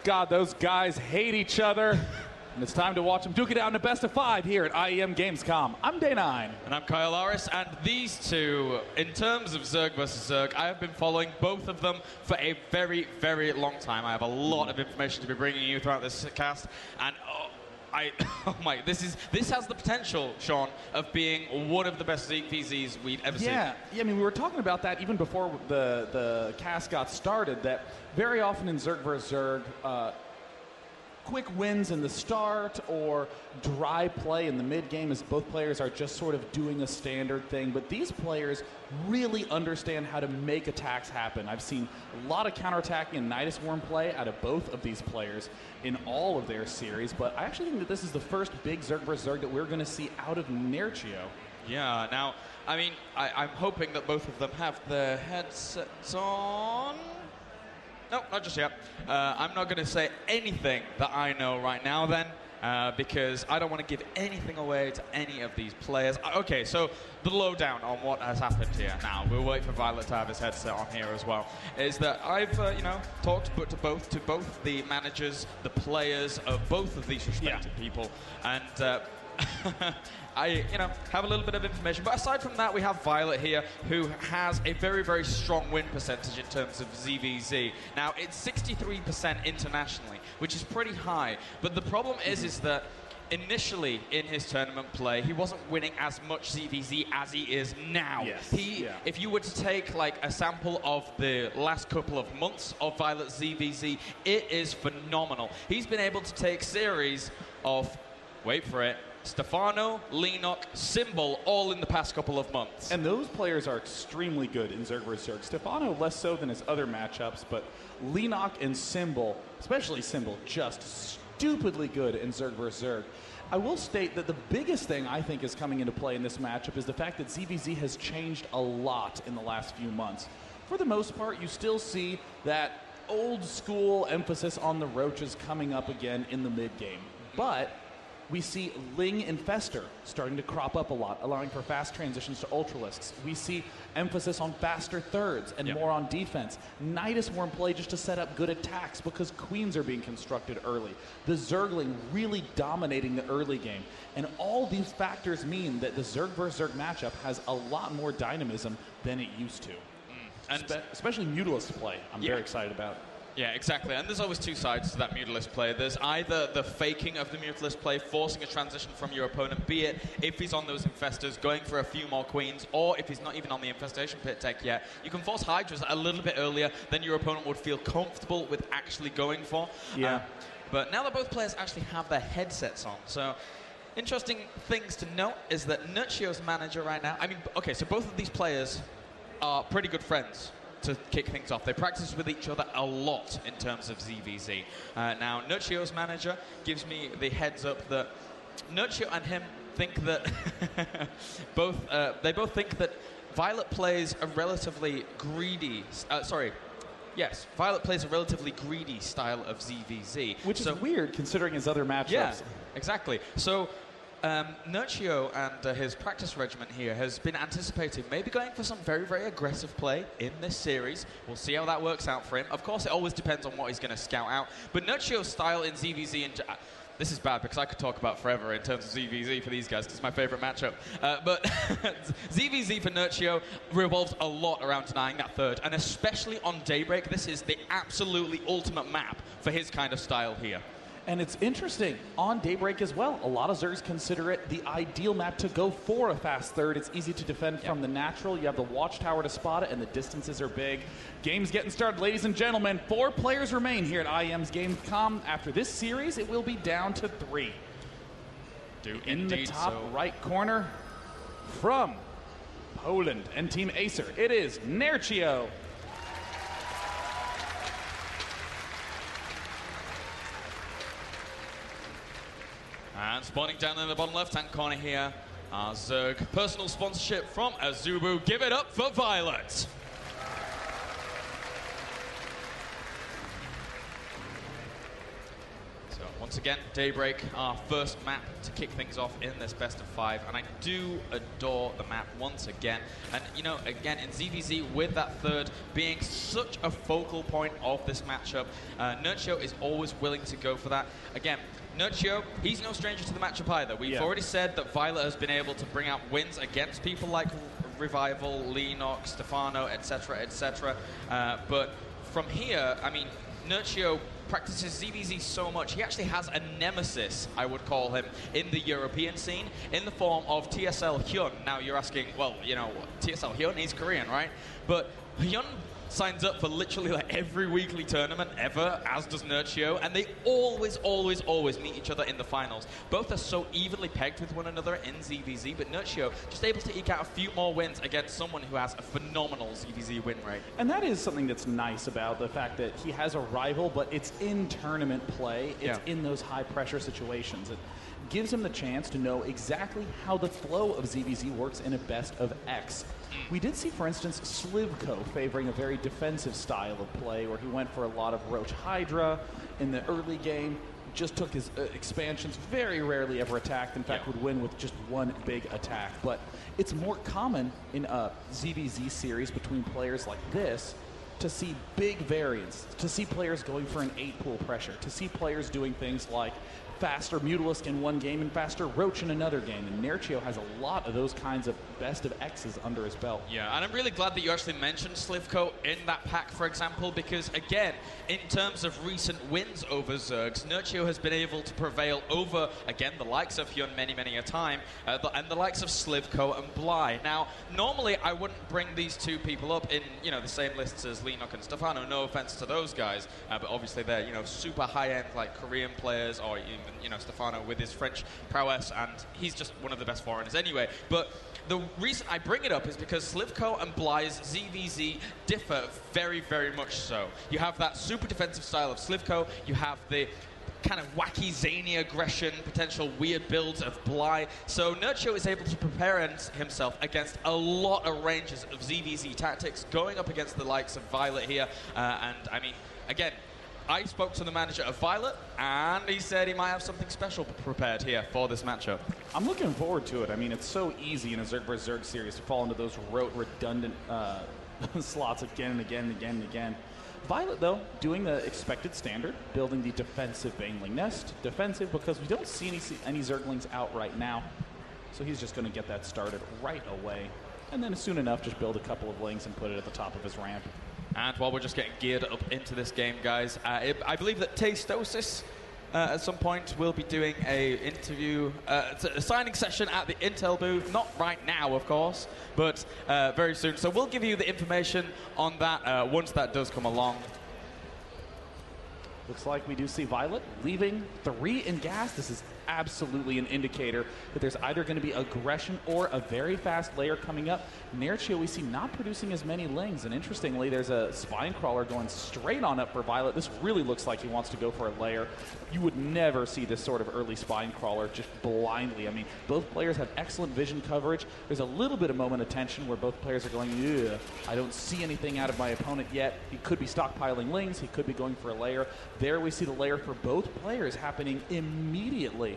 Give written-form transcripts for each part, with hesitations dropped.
God, those guys hate each other. And it's time to watch them duke it out in a best of 5 here at IEM GamesCom. I'm Day 9. And I'm Kyle Aris, and these two, in terms of Zerg versus Zerg, I have been following both of them for a very, very long time. I have a lot of information to be bringing you throughout this cast, and this has the potential, Sean, of being one of the best VZs we've ever seen. Yeah, I mean, we were talking about that even before the cast got started, that very often in Zerg vs. Zerg, quick wins in the start or dry play in the mid game as both players are just sort of doing a standard thing, but these players really understand how to make attacks happen. I've seen a lot of counterattacking and Nidus Worm play out of both of these players in all of their series, but I actually think that this is the first big Zerg vs. Zerg that we're going to see out of Nerchio. Yeah, now, I mean, I'm hoping that both of them have their headsets on. No, not just yet. I'm not going to say anything that I know right now then, because I don't want to give anything away to any of these players. Okay, so the lowdown on what has happened here now, we'll wait for viOLet to have his headset on here as well, is that I've, talked to both the managers, the players of both of these respected people, and I, have a little bit of information. But aside from that, we have viOLet here, who has a very, very strong win percentage in terms of ZVZ. Now, it's 63% internationally, which is pretty high. But the problem is that initially in his tournament play, he wasn't winning as much ZVZ as he is now. Yes. If you were to take like a sample of the last couple of months of viOLet's ZVZ, it is phenomenal. He's been able to take series of, wait for it, Stefano, Lenok, Symbol, all in the past couple of months. And those players are extremely good in Zerg vs. Zerg. Stefano less so than his other matchups, but Lenok and Symbol, especially Symbol, just stupidly good in Zerg vs. Zerg. I will state that the biggest thing I think is coming into play in this matchup is the fact that ZVZ has changed a lot in the last few months. For the most part, you still see that old school emphasis on the roaches coming up again in the mid game. But we see Ling Infester starting to crop up a lot, allowing for fast transitions to Ultralisks. We see emphasis on faster thirds and more on defense. Nidus Worm play just to set up good attacks because queens are being constructed early. The Zergling really dominating the early game. And all these factors mean that the Zerg vs. Zerg matchup has a lot more dynamism than it used to. And especially Mutalist play, I'm very excited about. Yeah, exactly. And there's always two sides to that Mutalist play. There's either the faking of the Mutalist play, forcing a transition from your opponent, be it if he's on those Infestors, going for a few more queens, or if he's not even on the Infestation Pit tech yet, you can force Hydras a little bit earlier than your opponent would feel comfortable with actually going for. Yeah. But now that both players actually have their headsets on, so interesting things to note is that Nerchio's manager right now, I mean, okay, so both of these players are pretty good friends to kick things off. They practice with each other a lot in terms of ZVZ. Now, Nerchio's manager gives me the heads up that Nerchio and him think that they both think that viOLet plays a relatively greedy, viOLet plays a relatively greedy style of ZVZ. Which is weird considering his other matchups. Yeah, exactly. So Nerchio and his practice regiment here has been anticipating maybe going for some very, very aggressive play in this series. We'll see how that works out for him. Of course, it always depends on what he's going to scout out. But Nerchio's style in ZVZ, and this is bad because I could talk about forever in terms of ZVZ for these guys because it's my favorite matchup. But ZVZ for Nerchio revolves a lot around denying that third. And especially on Daybreak, this is the absolutely ultimate map for his kind of style here. And it's interesting, on Daybreak as well, a lot of Zergs consider it the ideal map to go for a fast third. It's easy to defend from the natural. You have the watchtower to spot it, and the distances are big. Game's getting started, ladies and gentlemen. 4 players remain here at IEM's GamesCom. After this series, it will be down to 3. In the top right corner, from Poland and Team Acer, it is Nerchio. And spawning down in the bottom left-hand corner here, our Zerg personal sponsorship from Azubu. Give it up for viOLet. So once again, Daybreak, our first map to kick things off in this best of 5, and I do adore the map once again. And you know, again in ZVZ with that third being such a focal point of this matchup, Nerchio is always willing to go for that. Again, Nerchio, he's no stranger to the matchup either. We've already said that viOLet has been able to bring out wins against people like Revival, Leenock, Stefano, etc., etc. But from here, I mean, Nerchio practices ZVZ so much, he actually has a nemesis, I would call him, in the European scene, in the form of TSL Hyun. Now you're asking, well, you know, TSL Hyun, he's Korean, right? But Hyun signs up for literally like every weekly tournament ever, as does Nerchio, and they always meet each other in the finals. Both are so evenly pegged with one another in ZVZ, but Nerchio just able to eke out a few more wins against someone who has a phenomenal ZVZ win rate. And that is something that's nice about the fact that he has a rival, but it's in tournament play. It's in those high pressure situations. It gives him the chance to know exactly how the flow of ZVZ works in a best of X. We did see, for instance, Slivko favoring a very defensive style of play where he went for a lot of Roach Hydra in the early game, just took his expansions, very rarely ever attacked, in fact would win with just one big attack. But it's more common in a ZVZ series between players like this to see big variance, to see players going for an 8-pool pressure, to see players doing things like faster Mutalisk in one game and faster Roach in another game. And Nerchio has a lot of those kinds of best of X's under his belt. Yeah, and I'm really glad that you actually mentioned Slivko in that pack, for example, because again, in terms of recent wins over Zergs, Nerchio has been able to prevail over, again, the likes of Hyun many a time, and the likes of Slivko and Bly. Now, normally I wouldn't bring these two people up in, you know, the same lists as Leenock and Stefano, no offense to those guys, but obviously they're, you know, super high-end, like, Korean players, or even, you know, Stefano with his French prowess, and he's just one of the best foreigners anyway. But the reason I bring it up is because Slivko and Bly's ZVZ differ very much so. You have that super defensive style of Slivko, you have the kind of wacky, zany aggression, potential weird builds of Bly. So Nerchio is able to prepare himself against a lot of ranges of ZVZ tactics, going up against the likes of viOLet here, and I mean, again, I spoke to the manager of viOLet, and he said he might have something special prepared here for this matchup. I'm looking forward to it. I mean, it's so easy in a Zerg vs. Zerg series to fall into those rote, redundant slots again and again. viOLet, though, doing the expected standard, building the defensive Baneling Nest. Defensive because we don't see any Zerglings out right now, so he's just going to get that started right away. And then soon enough, just build a couple of Lings and put it at the top of his ramp. And while we're just getting geared up into this game, guys, I believe that Tastosis at some point will be doing a signing session at the Intel booth. Not right now, of course, but very soon. So we'll give you the information on that once that does come along. Looks like we do see viOLet leaving 3 in gas. This is absolutely an indicator that there's either going to be aggression or a very fast layer coming up. Nerchio we see not producing as many Lings, and interestingly there's a Spine Crawler going straight on up for viOLet. This really looks like he wants to go for a layer. You would never see this sort of early Spine Crawler just blindly. I mean, both players have excellent vision coverage. There's a little bit of moment of tension where both players are going, ugh, I don't see anything out of my opponent yet. He could be stockpiling Lings, he could be going for a layer. There we see the layer for both players happening immediately.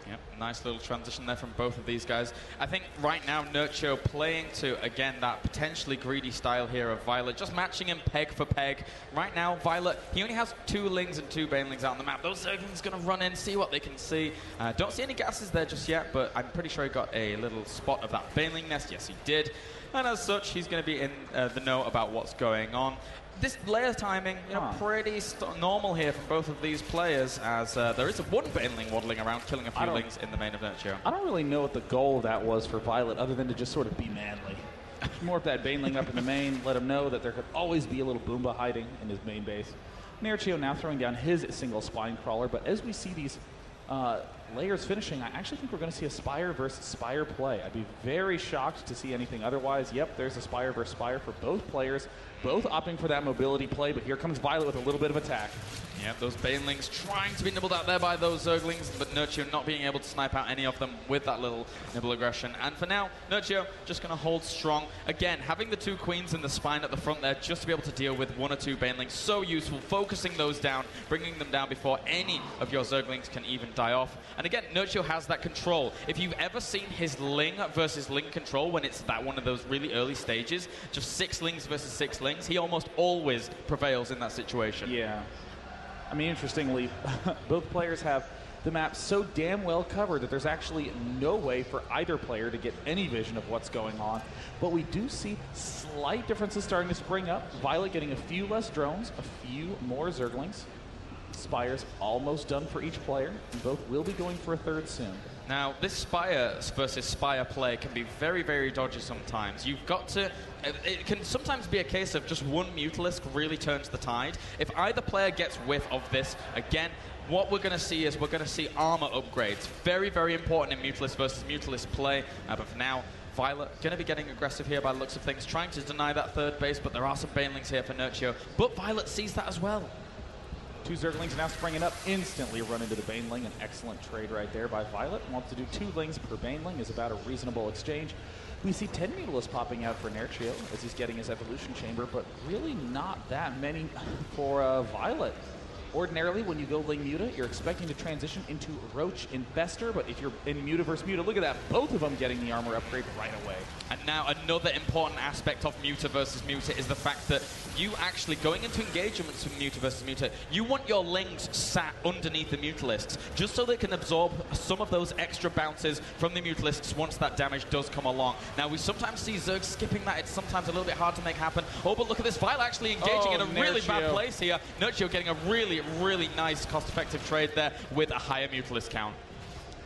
Yep, nice little transition there from both of these guys. I think right now Nerchio playing to, again, that potentially greedy style here of viOLet, just matching him peg for peg. Right now, viOLet, he only has 2 Lings and 2 Banelings out on the map. Those Zerglings going to run in, see what they can see. Don't see any gases there just yet, but I'm pretty sure he got a little spot of that Baneling Nest. Yes, he did. And as such, he's going to be in the know about what's going on. This layer timing, you know, pretty normal here from both of these players, as there is one Baneling waddling around, killing a few Lings in the main of Nerchio. I don't really know what the goal of that was for viOLet, other than to just sort of be manly. More of that Baneling up in the main, let him know that there could always be a little Boomba hiding in his main base. Nerchio now throwing down his single Spine Crawler, but as we see these layers finishing, I actually think we're going to see a Spire versus Spire play. I'd be very shocked to see anything otherwise. Yep, there's a Spire versus Spire for both players, both opting for that mobility play, but here comes viOLet with a little bit of attack. Yeah, those Banelings trying to be nibbled out there by those Zerglings, but Nerchio not being able to snipe out any of them with that little nibble aggression. And for now, Nerchio just going to hold strong. Again, having the 2 queens in the spine at the front there just to be able to deal with 1 or 2 Banelings, so useful. Focusing those down, bringing them down before any of your Zerglings can even die off. And again, Nerchio has that control. If you've ever seen his Ling versus Ling control when it's that one of those really early stages, just 6 Lings versus 6 Lings, he almost always prevails in that situation. Yeah. I mean, interestingly, both players have the map so damn well covered that there's actually no way for either player to get any vision of what's going on. But we do see slight differences starting to spring up. viOLet getting a few less drones, a few more Zerglings. Spires almost done for each player, and both will be going for a 3rd soon. Now, this Spire versus Spire play can be very, very dodgy sometimes. You've got to... It can sometimes be a case of just one Mutalisk really turns the tide. If either player gets whiff of this, again, what we're going to see is we're going to see armor upgrades. Very, very important in Mutalisk versus Mutalisk play. But for now, viOLet going to be getting aggressive here by the looks of things, trying to deny that 3rd base, but there are some Banelings here for Nerchio. But viOLet sees that as well. 2 Zerglings now springing up, instantly run into the Baneling. An excellent trade right there by viOLet. Wants to do 2 Lings per Baneling, is about a reasonable exchange. We see 10 Mutalisks popping out for Nerchio as he's getting his Evolution Chamber, but really not that many for viOLet. Ordinarily, when you go Ling Muta, you're expecting to transition into Roach Infester, but if you're in Muta versus Muta, look at that, both of them getting the armor upgrade right away. And now another important aspect of Muta versus Muta is the fact that you actually, going into engagements with Muta versus Muta, you want your Lings sat underneath the Mutalisks, just so they can absorb some of those extra bounces from the Mutalisks once that damage does come along. Now, we sometimes see Zerg skipping that. It's sometimes a little bit hard to make happen. Oh, but look at this, viOLet actually engaging in a really bad place here. Nerchio getting a really, really nice cost-effective trade there with a higher Mutalisk count.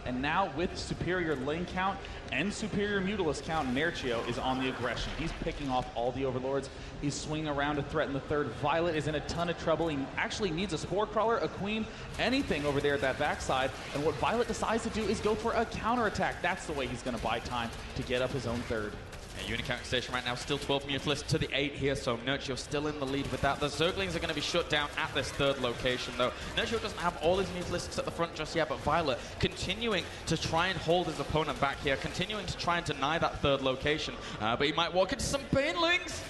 And now with superior Ling count and superior Mutalisk count, Nerchio is on the aggression. He's picking off all the Overlords. He's swinging around to threaten the 3rd. viOLet is in a ton of trouble. He actually needs a Spore Crawler, a Queen, anything over there at that backside. And what viOLet decides to do is go for a counterattack. That's the way he's going to buy time to get up his own 3rd. Unit counting station right now, still 12 Mutalisks to the 8 here, so Nerchio still in the lead with that. The Zerglings are going to be shut down at this 3rd location, though. Nerchio doesn't have all his Mutalisks at the front just yet, but viOLet continuing to try and hold his opponent back here, continuing to try and deny that 3rd location, but he might walk into some Banelings.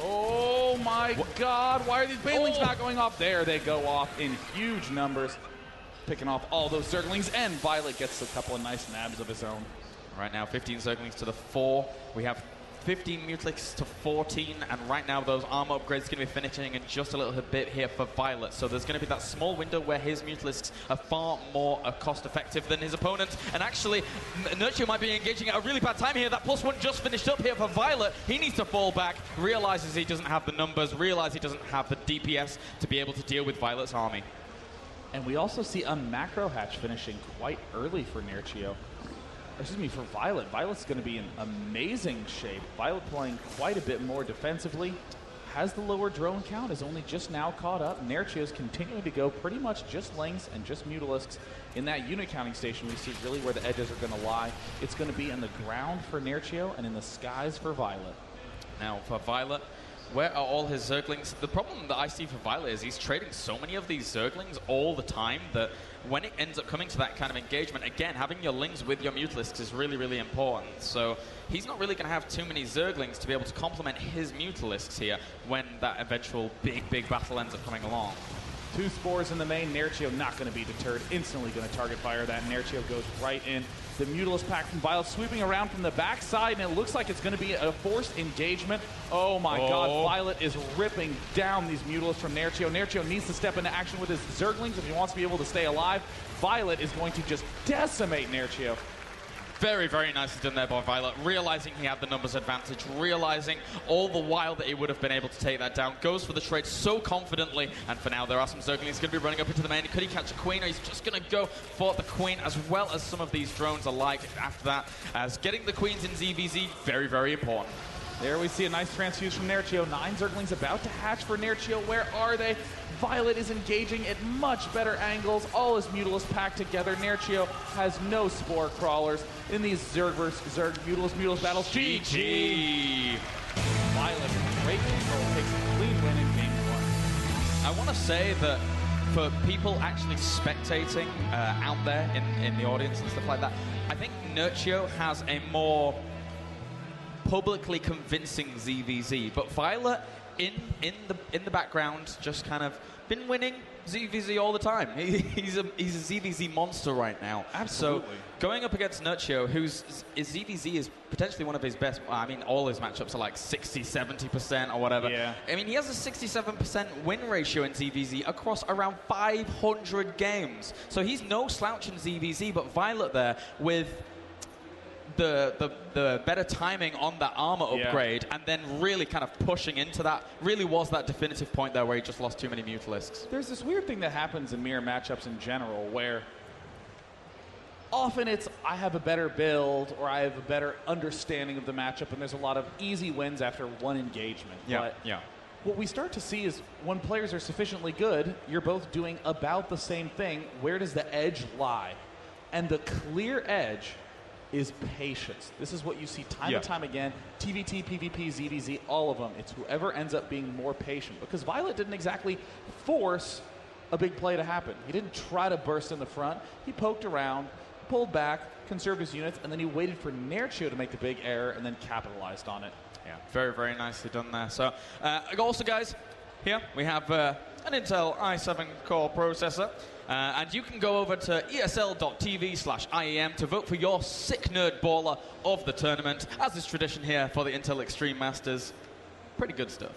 Oh my God, why are these Banelings not going off? There they go off in huge numbers, picking off all those Zerglings, and viOLet gets a couple of nice nabs of his own. Right now, 15 Zerglings to the 4. We have 15 Mutalisks to 14, and right now those armor upgrades are going to be finishing in just a little bit here for viOLet. So there's going to be that small window where his Mutalisks are far more cost-effective than his opponent. And actually, Nerchio might be engaging at a really bad time here. That +1 just finished up here for viOLet. He needs to fall back, realizes he doesn't have the numbers, realizes he doesn't have the DPS to be able to deal with viOLet's army. And we also see a macro hatch finishing quite early for Nerchio. Excuse me, for viOLet. viOLet's going to be in amazing shape. viOLet playing quite a bit more defensively. Has the lower drone count, is only just now caught up. Nerchio's continuing to go pretty much just Lings and just Mutalisks. In that unit counting station, we see really where the edges are going to lie. It's going to be in the ground for Nerchio and in the skies for viOLet. Now, for viOLet, where are all his Zerglings? The problem that I see for viOLet is he's trading so many of these Zerglings all the time that when it ends up coming to that kind of engagement, again, having your Lings with your Mutalisks is really, really important. So he's not really going to have too many Zerglings to be able to complement his Mutalisks here when that eventual big, big battle ends up coming along. 2 spores in the main. Nerchio not going to be deterred. Instantly going to target fire that. Nerchio goes right in. The Mutalisk pack from viOLet sweeping around from the backside, and it looks like it's going to be a forced engagement. Oh my God, viOLet is ripping down these Mutalisks from Nerchio. Nerchio needs to step into action with his Zerglings if he wants to be able to stay alive. viOLet is going to just decimate Nerchio. Very, very nicely done there by viOLet, realizing he had the numbers advantage, realizing all the while that he would have been able to take that down. Goes for the trade so confidently, and for now there are some Zerglings going to be running up into the main. Could he catch a Queen, or he's just going to go for the Queen, as well as some of these drones alike after that, as getting the Queens in ZVZ, very, very important. There we see a nice transfuse from Nerchio. 9 Zerglings about to hatch for Nerchio. Where are they? viOLet is engaging at much better angles. All his Mutalisks packed together. Nerchio has no Spore Crawlers in these Zerg versus Zerg Mutalisk battles. GG! viOLet, great control, takes a clean win in game 1. I want to say that for people actually spectating out there in the audience and stuff like that, I think Nerchio has a more publicly convincing ZVZ, but viOLet in the background just kind of been winning ZVZ all the time. He's a ZVZ monster right now. Absolutely. So going up against Nerchio, whose ZVZ is potentially one of his best. I mean, all his matchups are like 60-70% or whatever. Yeah. I mean, he has a 67% win ratio in ZVZ across around 500 games. So he's no slouch in ZVZ, but viOLet there with the better timing on that armor upgrade, and then really kind of pushing into that, really was that definitive point there where he just lost too many Mutalisks. There's this weird thing that happens in mirror matchups in general where often it's I have a better build or I have a better understanding of the matchup, and there's a lot of easy wins after one engagement. But what we start to see is when players are sufficiently good, you're both doing about the same thing. Where does the edge lie? And the clear edge is patience. This is what you see time and time again. TVT, PvP, ZVZ, all of them. It's whoever ends up being more patient. Because viOLet didn't exactly force a big play to happen. He didn't try to burst in the front. He poked around, pulled back, conserved his units, and then he waited for Nerchio to make the big error and then capitalized on it. Yeah, very, very nicely done there. So, also, guys, here we have an Intel i7 core processor. And you can go over to esl.tv/IEM to vote for your sick nerd baller of the tournament, as is tradition here for the Intel Extreme Masters. Pretty good stuff.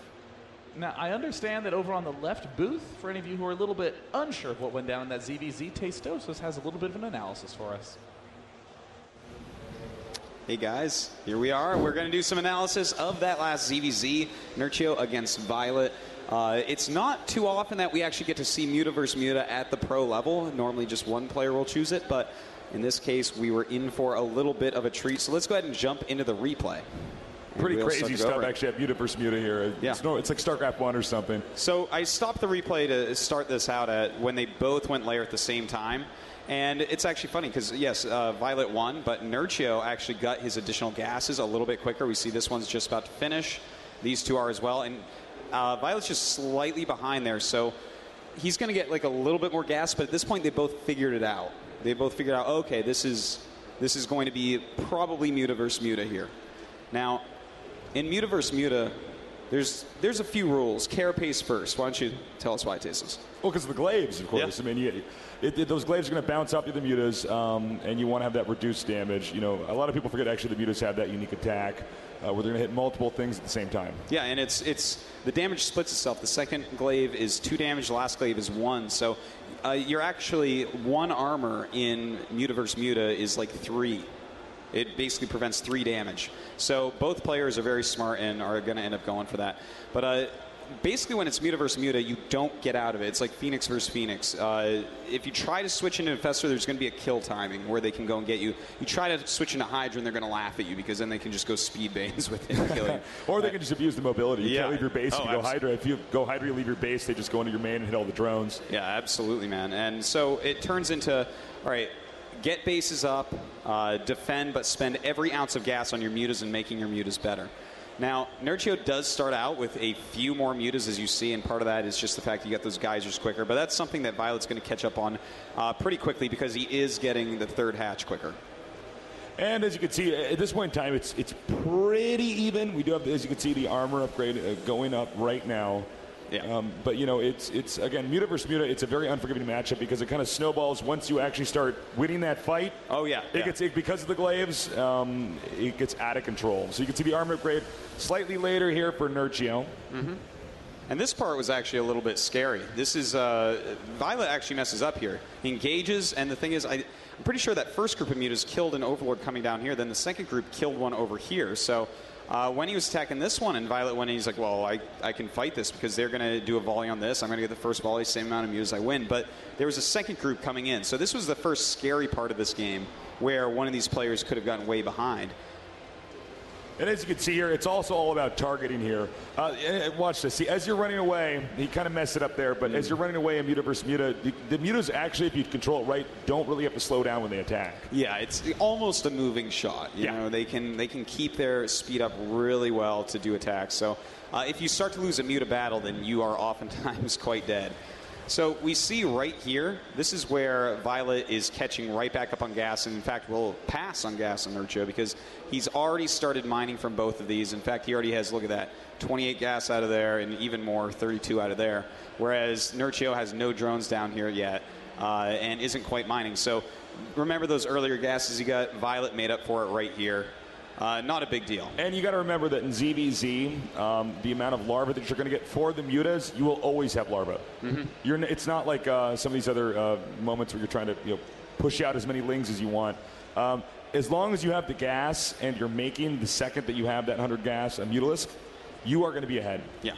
Now, I understand that over on the left booth, for any of you who are a little bit unsure of what went down in that ZVZ, Tastosis has a little bit of an analysis for us. Hey guys, here we are. We're going to do some analysis of that last ZVZ, Nerchio against viOLet. It's not too often that we actually get to see Muta versus Muta at the pro level. Normally just one player will choose it, but in this case we were in for a little bit of a treat. So let's go ahead and jump into the replay. Pretty crazy stuff actually at Muta versus Muta here. Yeah. It's like StarCraft 1 or something. So I stopped the replay to start this out at when they both went layer at the same time. And it's actually funny because, yes, viOLet won, but Nerchio actually got his additional gases a little bit quicker. We see this one's just about to finish. These two are as well. And viOLet's just slightly behind there, so he's going to get like a little bit more gas, but at this point they both figured it out. They both figured out, okay, this is going to be probably Muta versus Muta here. Now, in Muta versus Muta, there's a few rules. Carapace first. Why don't you tell us why, Tasis? Well, because of the glaives, of course. Yeah. I mean, those glaives are going to bounce off the mutas, and you want to have that reduced damage. You know, a lot of people forget actually the mutas have that unique attack where they're going to hit multiple things at the same time. Yeah, and it's the damage splits itself. The second glaive is 2 damage. The last glaive is 1. So you're actually 1 armor in Muta versus Muta is like 3. It basically prevents 3 damage. So both players are very smart and are going to end up going for that. But basically when it's Muta versus Muta, you don't get out of it. It's like Phoenix versus Phoenix. If you try to switch into Infestor, there's going to be a kill timing where they can go and get you. You try to switch into Hydra and they're going to laugh at you because then they can just go speed banes with it and kill you. Or they can just abuse the mobility. You can't leave your base if you go absolutely. Hydra. If you go Hydra, you leave your base, they just go into your main and hit all the drones. Yeah, absolutely, man. And so it turns into, all right, get bases up, defend, but spend every ounce of gas on your mutas and making your mutas better. Now, Nerchio does start out with a few more mutas, as you see, and part of that is just the fact you get those geysers quicker. But that's something that viOLet's going to catch up on pretty quickly because he is getting the 3rd hatch quicker. And as you can see, at this point in time, it's pretty even. We do have, as you can see, the armor upgrade going up right now. Yeah. But, you know, it's again, Muta versus Muta, it's a very unforgiving matchup because it kind of snowballs once you actually start winning that fight. Oh, yeah. Because of the glaives, it gets out of control. So you can see the armor upgrade slightly later here for Nerchio. Mm-hmm. And this part was actually a little bit scary. This is, viOLet actually messes up here. He engages, and the thing is, I'm pretty sure that first group of mutas killed an Overlord coming down here, then the second group killed one over here. So when he was attacking this one, and viOLet went in, he's like, well, I can fight this because they're going to do a volley on this. I'm going to get the first volley, same amount of mutas, I win. But there was a second group coming in. So this was the first scary part of this game where one of these players could have gotten way behind. And as you can see here, it's also all about targeting here. Watch this. See, as you're running away, he kind of messed it up there, but as you're running away in Muta versus Muta, the mutas actually, if you control it right, don't really have to slow down when they attack. Yeah, it's almost a moving shot. You know, they can keep their speed up really well to do attacks. So if you start to lose a Muta battle, then you are oftentimes quite dead. So we see right here, this is where viOLet is catching right back up on gas, and in fact will pass on gas on Nerchio because he's already started mining from both of these. In fact, he already has, look at that, 28 gas out of there and even more, 32 out of there, whereas Nerchio has no drones down here yet and isn't quite mining. So remember those earlier gases you got, viOLet made up for it right here. Not a big deal. And you got to remember that in ZVZ, the amount of larvae that you're going to get for the mutas, you will always have larvae. It's not like some of these other moments where you're trying to push out as many lings as you want. As long as you have the gas and you're making the second that you have that 100 gas a mutalisk, you are going to be ahead. Yeah.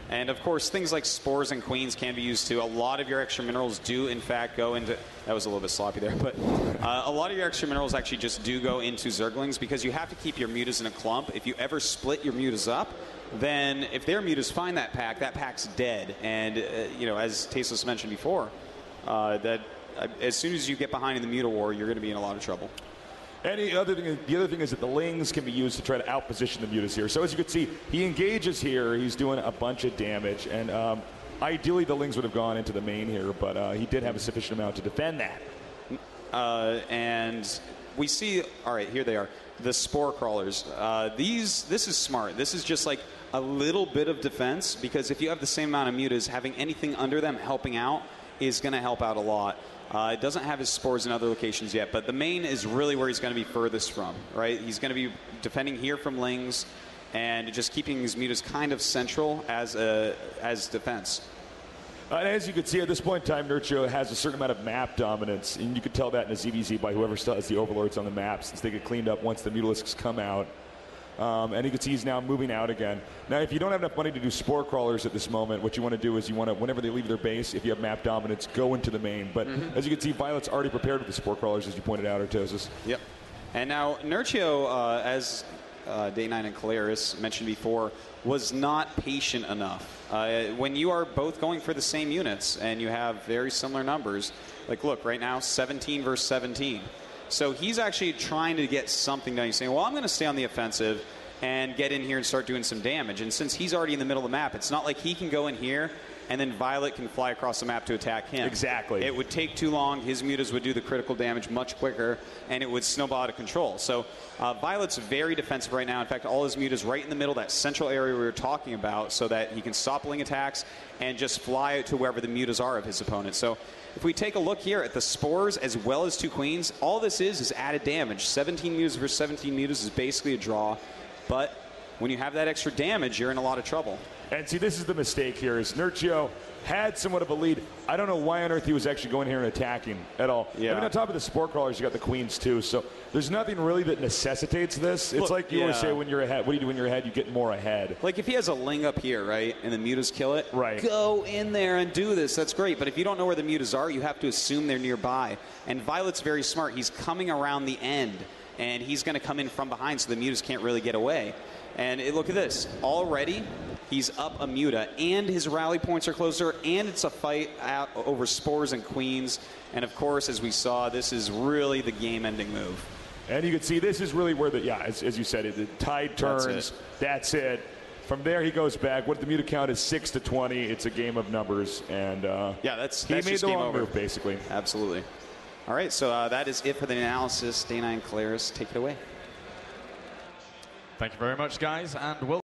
And of course, things like spores and queens can be used too. A lot of your extra minerals do, in fact, go into. That was a little bit sloppy there, but a lot of your extra minerals actually just do go into zerglings because you have to keep your mutas in a clump. If you ever split your mutas up, then if their mutas find that pack's dead. And as Tasteless mentioned before, that as soon as you get behind in the muta war, you're going to be in a lot of trouble. And the other thing is that the lings can be used to try to outposition the mutas here. So as you can see, he engages here. He's doing a bunch of damage. And ideally, the lings would have gone into the main here, but he did have a sufficient amount to defend that. And we see, all right, here they are, the spore crawlers. This is smart. This is just like a little bit of defense because if you have the same amount of mutas, having anything under them helping out is going to help out a lot. It doesn't have his spores in other locations yet, but the main is really where he's going to be furthest from, right? He's going to be defending here from lings and just keeping his mutas kind of central as defense. And as you can see, at this point in time, Nerchio has a certain amount of map dominance, and you can tell that in a ZVZ by whoever still has the overlords on the map, since they get cleaned up once the mutalisks come out. And you can see he's now moving out again. Now, if you don't have enough money to do spore crawlers at this moment, what you want to do is you want to, whenever they leave their base, if you have map dominance, go into the main. But as you can see, viOLet's already prepared with the spore crawlers, as you pointed out, Artosis. Yep. And now, Nerchio, as Day9 and Caleris mentioned before, was not patient enough. When you are both going for the same units and you have very similar numbers, like look, right now, 17 versus 17. So he's actually trying to get something done. He's saying, well, I'm going to stay on the offensive and get in here and start doing some damage. And since he's already in the middle of the map, it's not like he can go in here and then viOLet can fly across the map to attack him. Exactly. It would take too long. His mutas would do the critical damage much quicker, and it would snowball out of control. So viOLet's very defensive right now. In fact, all his mutas right in the middle, that central area we were talking about, so that he can stop ling attacks and just fly to wherever the mutas are of his opponent. So if we take a look here at the spores as well as 2 queens, all this is added damage. 17 mutas versus 17 mutas is basically a draw, but when you have that extra damage, you're in a lot of trouble. And see, this is the mistake here, is Nerchio had somewhat of a lead. I don't know why on earth he was actually going here and attacking at all. Yeah. I mean, on top of the spore crawlers, you got the queens too. So there's nothing really that necessitates this. It's like you always say when you're ahead. What do you do when you're ahead? You get more ahead. Like if he has a ling up here, right, and the mutas kill it, right, go in there and do this. That's great. But if you don't know where the mutas are, you have to assume they're nearby. And viOLet's very smart. He's coming around the end, and he's going to come in from behind so the mutas can't really get away. And look at this. Already, he's up a muta, and his rally points are closer, and it's a fight out over spores and queens. And, of course, as we saw, this is really the game-ending move. And you can see this is really where as you said, the tide turns. That's it. From there, he goes back. What the muta count is 6-20. It's a game of numbers. And he made the wrong move, basically. Absolutely. All right, so that is it for the analysis. Day9 Caleris, take it away. Thank you very much, guys, and we'll